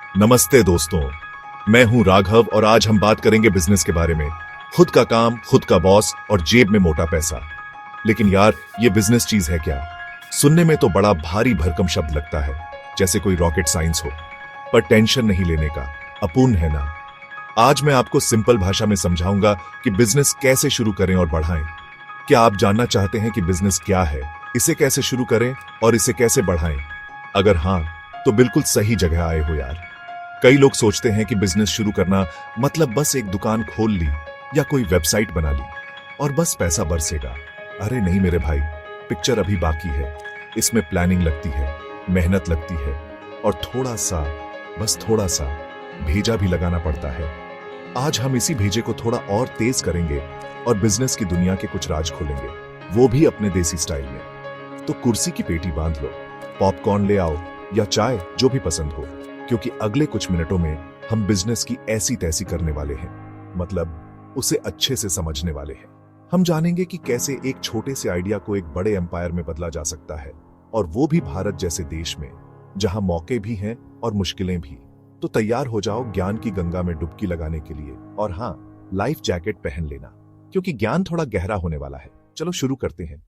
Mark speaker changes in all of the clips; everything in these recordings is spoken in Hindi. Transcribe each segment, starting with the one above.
Speaker 1: नमस्ते दोस्तों, मैं हूं राघव और आज हम बात करेंगे बिजनेस के बारे में। खुद का काम, खुद का बॉस और जेब में मोटा पैसा। लेकिन यार, ये बिजनेस चीज है क्या? सुनने में तो बड़ा भारी भरकम शब्द लगता है, जैसे कोई रॉकेट साइंस हो। पर टेंशन नहीं लेने का, अपूर्ण है ना। आज मैं आपको सिंपल भाषा में समझाऊंगा कि बिजनेस कैसे शुरू करें और बढ़ाएं। क्या आप जानना चाहते हैं कि बिजनेस क्या है, इसे कैसे शुरू करें और इसे कैसे बढ़ाएं? अगर हां, तो बिल्कुल सही जगह आए हो यार। कई लोग सोचते हैं कि बिजनेस शुरू करना मतलब बस एक दुकान खोल ली या कोई वेबसाइट बना ली और बस पैसा बरसेगा। अरे नहीं मेरे भाई, पिक्चर अभी बाकी है। इसमें प्लानिंग लगती है, मेहनत लगती है और थोड़ा सा, बस थोड़ा सा भेजा भी लगाना पड़ता है। आज हम इसी भेजे को थोड़ा और तेज करेंगे और बिजनेस की दुनिया के कुछ राज खोलेंगे, वो भी अपने देसी स्टाइल में। तो कुर्सी की पेटी बांध लो, पॉपकॉर्न ले आओ या चाय, जो भी पसंद हो, क्योंकि अगले कुछ मिनटों में हम बिजनेस की ऐसी तैसी करने वाले हैं, मतलब उसे अच्छे से समझने वाले हैं। हम जानेंगे कि कैसे एक छोटे से आइडिया को एक बड़े एम्पायर में बदला जा सकता है, और वो भी भारत जैसे देश में, जहां मौके भी हैं और मुश्किलें भी। तो तैयार हो जाओ ज्ञान की गंगा में डुबकी लगाने के लिए, और हाँ, लाइफ जैकेट पहन लेना, क्योंकि ज्ञान थोड़ा गहरा होने वाला है। चलो शुरू करते हैं।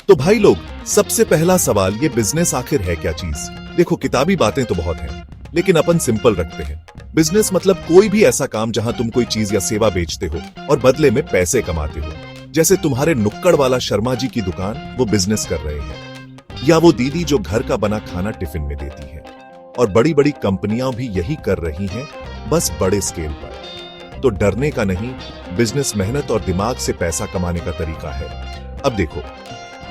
Speaker 1: तो भाई लोग, सबसे पहला सवाल, ये बिजनेस आखिर है क्या चीज? देखो, किताबी बातें तो बहुत हैं, लेकिन अपन सिंपल रखते हैं। बिजनेस मतलब कोई भी ऐसा काम जहां तुम कोई चीज या सेवा बेचते हो और बदले में पैसे कमाते हो। जैसे तुम्हारे नुक्कड़ वाला शर्मा जी की दुकान, वो बिजनेस कर रहे हैं, या वो दीदी जो घर का बना खाना टिफिन में देती है। और बड़ी बड़ी कंपनियां भी यही कर रही हैं, बस बड़े स्केल पर। तो डरने का नहीं, बिजनेस मेहनत और दिमाग से पैसा कमाने का तरीका है। अब देखो,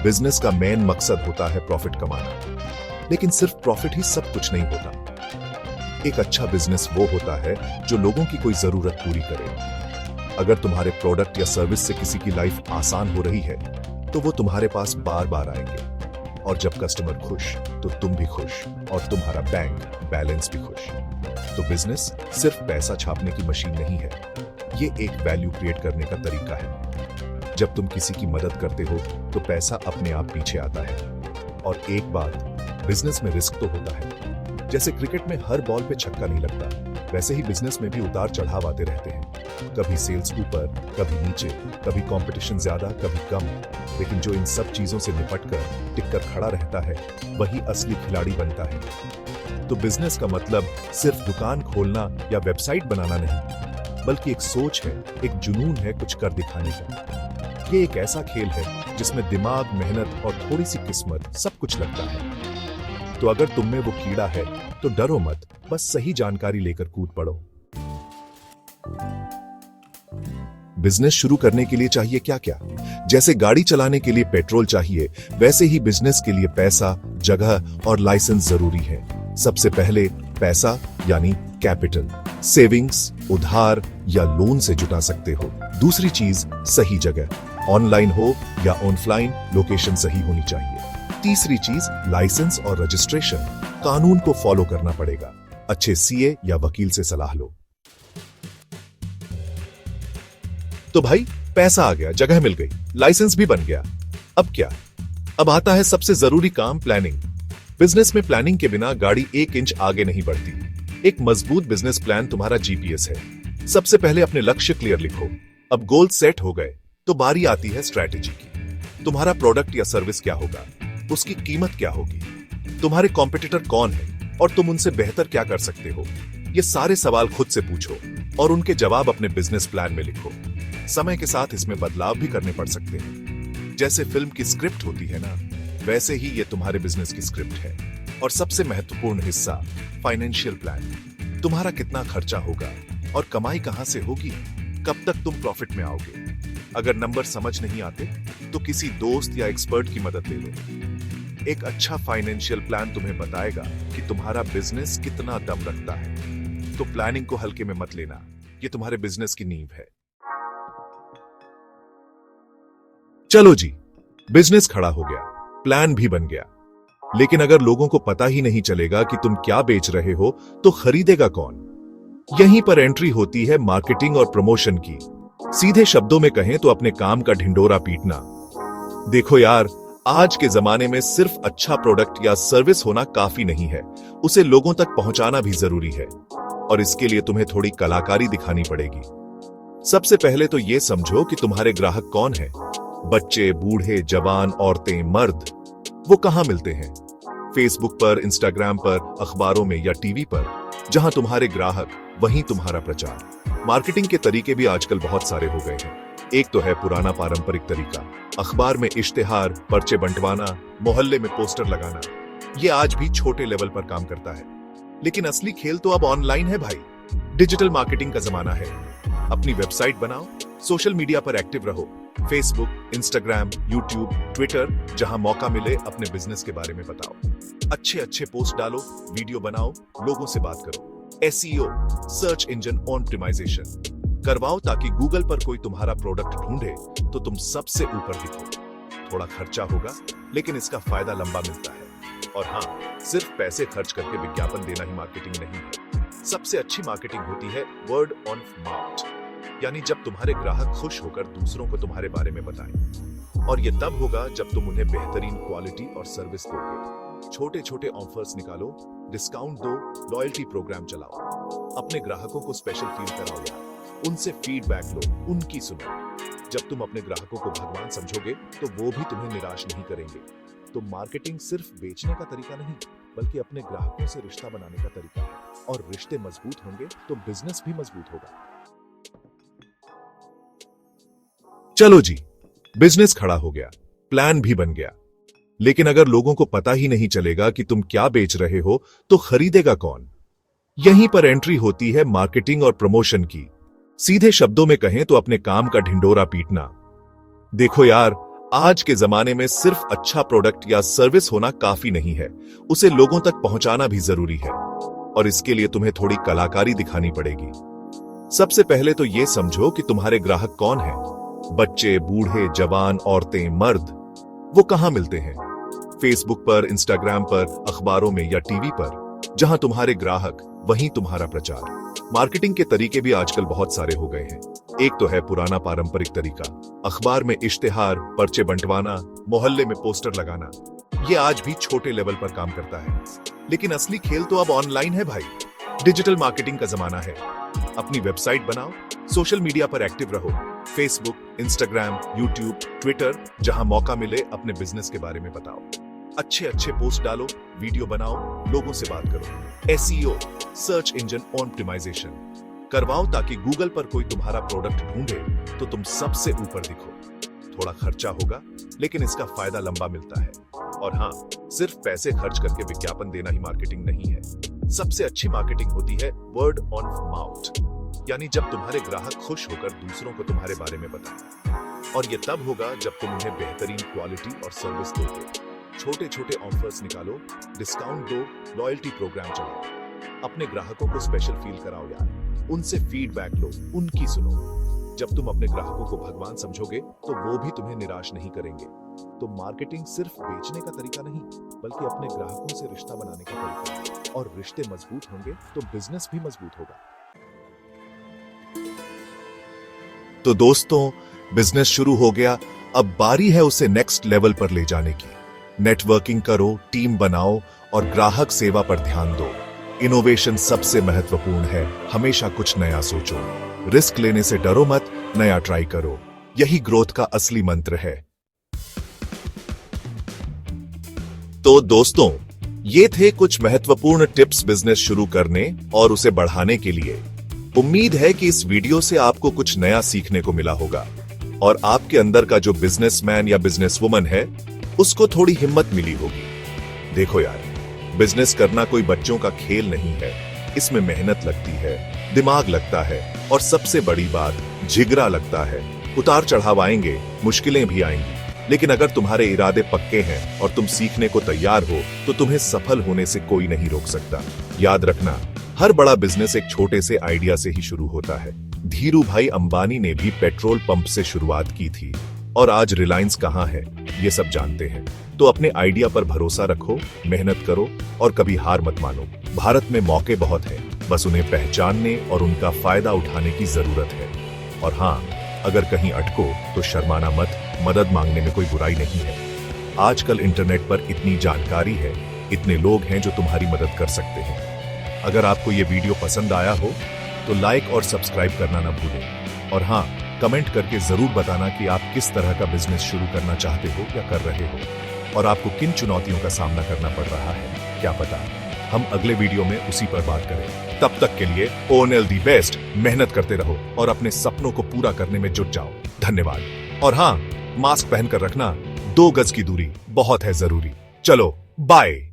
Speaker 1: बिजनेस का मेन मकसद होता है प्रॉफिट कमाना, लेकिन सिर्फ प्रॉफिट ही सब कुछ नहीं होता। एक अच्छा बिजनेस वो होता है जो लोगों की कोई जरूरत पूरी करे। अगर तुम्हारे प्रोडक्ट या सर्विस से किसी की लाइफ आसान हो रही है, तो वो तुम्हारे पास बार बार आएंगे। और जब कस्टमर खुश, तो तुम भी खुश और तुम्हारा बैंक बैलेंस भी खुश। तो बिजनेस सिर्फ पैसा छापने की मशीन नहीं है, ये एक वैल्यू क्रिएट करने का तरीका है। जब तुम किसी की मदद करते हो, तो पैसा अपने आप पीछे आता है। और एक बात, बिजनेस में रिस्क तो होता है। जैसे क्रिकेट में हर बॉल पे छक्का नहीं लगता, वैसे ही बिजनेस में भी उतार चढ़ाव आते रहते हैं। कभी सेल्स ऊपर, कभी नीचे, कभी कंपटीशन ज्यादा, कभी कम। लेकिन जो इन सब चीजों से निपटकर टिककर खड़ा रहता है, वही असली खिलाड़ी बनता है। तो बिजनेस का मतलब सिर्फ दुकान खोलना या वेबसाइट बनाना नहीं, बल्कि एक सोच है, एक जुनून है कुछ कर दिखाने का। ये एक ऐसा खेल है जिसमें दिमाग, मेहनत और थोड़ी सी किस्मत सब कुछ लगता है। तो अगर तुम में वो कीड़ा है, तो डरो मत, बस सही जानकारी लेकर कूद पड़ो। बिजनेस शुरू करने के लिए चाहिए क्या क्या? जैसे गाड़ी चलाने के लिए पेट्रोल चाहिए, वैसे ही बिजनेस के लिए पैसा, जगह और लाइसेंस जरूरी है। सबसे पहले पैसा यानी कैपिटल, सेविंग्स, उधार या लोन से जुटा सकते हो। दूसरी चीज, सही जगह, ऑनलाइन हो या ऑफलाइन, लोकेशन सही होनी चाहिए। तीसरी चीज, लाइसेंस और रजिस्ट्रेशन, कानून को फॉलो करना पड़ेगा। अच्छे सीए या वकील से सलाह लो। तो भाई, पैसा आ गया, जगह मिल गई, लाइसेंस भी बन गया। अब क्या? अब आता है सबसे जरूरी काम, प्लानिंग। बिजनेस में प्लानिंग के बिना गाड़ी 1 इंच आगे नहीं बढ़ती। एक मजबूत बिजनेस प्लान तुम्हारा जीपीएस है। सबसे पहले अपने लक्ष्य क्लियर लिखो। अब गोल सेट हो गए, तो बारी आती है स्ट्रैटेजी की। तुम्हारा प्रोडक्ट या सर्विस क्या होगा, उसकी कीमत क्या होगी, तुम्हारे कॉम्पिटिटर कौन है और तुम उनसे बेहतर क्या कर सकते हो। ये सारे सवाल खुद से पूछो और उनके जवाब अपने बिजनेस प्लान में लिखो। समय के साथ इसमें बदलाव भी करने पड़ सकते हैं। जैसे फिल्म की स्क्रिप्ट होती है ना, वैसे ही ये तुम्हारे बिजनेस की स्क्रिप्ट है। और सबसे महत्वपूर्ण हिस्सा, फाइनेंशियल प्लान। तुम्हारा कितना खर्चा होगा और कमाई कहां से होगी, कब तक तुम प्रॉफिट में आओगे। अगर नंबर समझ नहीं आते, तो किसी दोस्त या एक्सपर्ट की मदद ले लो। एक अच्छा फाइनेंशियल प्लान तुम्हें बताएगा कि तुम्हारा बिजनेस कितना दम रखता है। तो प्लानिंग को हल्के में मत लेना, ये तुम्हारे बिजनेस की नींव है। चलो जी, बिजनेस खड़ा हो गया, प्लान भी बन गया। लेकिन अगर लोगों को पता ही नहीं चलेगा कि तुम क्या बेच रहे हो, तो खरीदेगा कौन? यहीं पर एंट्री होती है मार्केटिंग और प्रमोशन की। सीधे शब्दों में कहें तो अपने काम का ढिंडोरा पीटना। देखो यार, आज के जमाने में सिर्फ अच्छा प्रोडक्ट या सर्विस होना काफी नहीं है, उसे लोगों तक पहुंचाना भी जरूरी है। और इसके लिए तुम्हें थोड़ी कलाकारी दिखानी पड़ेगी। सबसे पहले तो ये समझो कि तुम्हारे ग्राहक कौन है। बच्चे, बूढ़े, जवान, औरतें, मर्द, वो कहां मिलते हैं? फेसबुक पर, इंस्टाग्राम पर, अखबारों में या टीवी पर। जहां तुम्हारे ग्राहक वहीं तुम्हारा प्रचार। मार्केटिंग के तरीके भी आजकल बहुत सारे हो गए हैं। एक तो है पुराना पारंपरिक तरीका, अखबार में इश्तेहार, पर्चे बंटवाना, मोहल्ले में पोस्टर लगाना। ये आज भी छोटे लेवल पर काम करता है, लेकिन असली खेल तो अब ऑनलाइन है भाई। डिजिटल मार्केटिंग का जमाना है। अपनी वेबसाइट बनाओ, सोशल मीडिया पर एक्टिव रहो। फेसबुक, इंस्टाग्राम, यूट्यूब, ट्विटर, जहां मौका मिले अपने बिजनेस के बारे में बताओ। अच्छे अच्छे पोस्ट डालो, वीडियो बनाओ, लोगों से बात करो। एसईओ, सर्च इंजन ऑप्टिमाइजेशन करवाओ ताकि गूगल पर कोई तुम्हारा प्रोडक्ट ढूंढे तो तुम सबसे ऊपर दिखो। थोड़ा खर्चा होगा, लेकिन इसका फायदा लंबा मिलता है। और हाँ, सिर्फ पैसे खर्च करके विज्ञापन देना ही मार्केटिंग नहीं है। सबसे अच्छी मार्केटिंग होती है वर्ड ऑन माउथ, यानी जब तुम्हारे ग्राहक खुश होकर दूसरों को तुम्हारे बारे में बताएं। और ये तब होगा जब तुम उन्हें बेहतरीन क्वालिटी और सर्विस दोगे। छोटे छोटे ऑफर्स निकालो, डिस्काउंट दो, लॉयल्टी प्रोग्राम चलाओ। अपने ग्राहकों को स्पेशल फील कराओ यार। उनसे फीडबैक लो, उनकी सुनो। जब तुम अपने ग्राहकों को भगवान समझोगे तो वो भी तुम्हें निराश नहीं करेंगे। तो मार्केटिंग सिर्फ बेचने का तरीका नहीं, बल्कि अपने ग्राहकों से रिश्ता बनाने का तरीका है। और रिश्ते मजबूत होंगे तो बिजनेस भी मजबूत होगा। चलो जी, बिजनेस खड़ा हो गया, प्लान भी बन गया। लेकिन अगर लोगों को पता ही नहीं चलेगा कि तुम क्या बेच रहे हो, तो खरीदेगा कौन? यहीं पर एंट्री होती है मार्केटिंग और प्रमोशन की। सीधे शब्दों में कहें तो अपने काम का ढिंडोरा पीटना। देखो यार, आज के जमाने में सिर्फ अच्छा प्रोडक्ट या सर्विस होना काफी नहीं है, उसे लोगों तक पहुंचाना भी जरूरी है। और इसके लिए तुम्हें थोड़ी कलाकारी दिखानी पड़ेगी। सबसे पहले तो यह समझो कि तुम्हारे ग्राहक कौन है। बच्चे, बूढ़े, जवान, औरतें, मर्द, वो कहां मिलते हैं? फेसबुक पर, इंस्टाग्राम पर, अखबारों में या टीवी पर। जहां तुम्हारे ग्राहक वहीं तुम्हारा प्रचार। मार्केटिंग के तरीके भी आजकल बहुत सारे हो गए हैं। एक तो है पुराना पारंपरिक तरीका, अखबार में इश्तेहार, पर्चे बंटवाना, मोहल्ले में पोस्टर लगाना। ये आज भी छोटे लेवल पर काम करता है, लेकिन असली खेल तो अब ऑनलाइन है भाई। डिजिटल मार्केटिंग का जमाना है। अपनी वेबसाइट बनाओ, सोशल मीडिया पर एक्टिव रहो। फेसबुक, इंस्टाग्राम, यूट्यूब, ट्विटर, जहां मौका मिले अपने बिजनेस के बारे में बताओ। अच्छे अच्छे पोस्ट डालो, वीडियो बनाओ, लोगों से बात करो। एसईओ, सर्च इंजन ऑप्टिमाइजेशन करवाओ ताकि गूगल पर कोई तुम्हारा प्रोडक्ट ढूंढे तो तुम सबसे ऊपर दिखो। थोड़ा खर्चा होगा, लेकिन इसका फायदा लंबा मिलता है। और हाँ, सिर्फ पैसे खर्च करके विज्ञापन देना ही मार्केटिंग नहीं है। सबसे अच्छी मार्केटिंग होती है वर्ड ऑन माउथ, यानी जब तुम्हारे ग्राहक खुश होकर दूसरों को तुम्हारे बारे में बताएं। और ये तब होगा जब तुम उन्हें बेहतरीन क्वालिटी और सर्विस दोगे। छोटे छोटे ऑफर्स निकालो, डिस्काउंट दो, लॉयल्टी प्रोग्राम चलाओ। अपने ग्राहकों को स्पेशल फील कराओ यार। उनसे फीडबैक लो, उनकी सुनो। जब तुम अपने ग्राहकों को भगवान समझोगे तो वो भी तुम्हें निराश नहीं करेंगे। तो मार्केटिंग सिर्फ बेचने का तरीका नहीं, बल्कि अपने ग्राहकों से रिश्ता बनाने का तरीका है। और रिश्ते मजबूत होंगे तो बिजनेस भी मजबूत होगा। तो दोस्तों, बिजनेस शुरू हो गया, अब बारी है उसे नेक्स्ट लेवल पर ले जाने की। नेटवर्किंग करो, टीम बनाओ और ग्राहक सेवा पर ध्यान दो। इनोवेशन सबसे महत्वपूर्ण है। हमेशा कुछ नया सोचो, रिस्क लेने से डरो मत, नया ट्राई करो। यही ग्रोथ का असली मंत्र है। तो दोस्तों, ये थे कुछ महत्वपूर्ण टिप्स बिजनेस शुरू करने और उसे बढ़ाने के लिए। उम्मीद है कि इस वीडियो से आपको कुछ नया सीखने को मिला होगा और आपके अंदर का जो बिजनेसमैन या बिजनेसवुमन है, उसको थोड़ी हिम्मत मिली होगी। देखो यार, बिजनेस करना कोई बच्चों का खेल नहीं है। इसमें मेहनत लगती है, दिमाग लगता है और सबसे बड़ी बात, जिगरा लगता है। उतार चढ़ाव आएंगे, मुश्किलें भी आएंगी, लेकिन अगर तुम्हारे इरादे पक्के हैं और तुम सीखने को तैयार हो तो तुम्हें सफल होने से कोई नहीं रोक सकता। याद रखना, हर बड़ा बिजनेस एक छोटे से आइडिया से ही शुरू होता है। धीरू भाई अंबानी ने भी पेट्रोल पंप से शुरुआत की थी और आज रिलायंस कहां है, ये सब जानते हैं। तो अपने आइडिया पर भरोसा रखो, मेहनत करो और कभी हार मत मानो। भारत में मौके बहुत हैं, बस उन्हें पहचानने और उनका फायदा उठाने की जरूरत है। और हाँ, अगर कहीं अटको तो शर्माना मत, मदद मांगने में कोई बुराई नहीं है। आजकल इंटरनेट पर इतनी जानकारी है, इतने लोग हैं जो तुम्हारी मदद कर सकते हैं। अगर आपको ये वीडियो पसंद आया हो तो लाइक और सब्सक्राइब करना ना भूलें। और हाँ, कमेंट करके जरूर बताना कि आप किस तरह का बिजनेस शुरू करना चाहते हो या कर रहे हो, और आपको किन चुनौतियों का सामना करना पड़ रहा है। क्या पता हम अगले वीडियो में उसी पर बात करें। तब तक के लिए ONL दी बेस्ट, मेहनत करते रहो और अपने सपनों को पूरा करने में जुट जाओ। धन्यवाद। और हाँ, मास्क पहनकर रखना, 2 गज की दूरी बहुत है जरूरी। चलो बाय।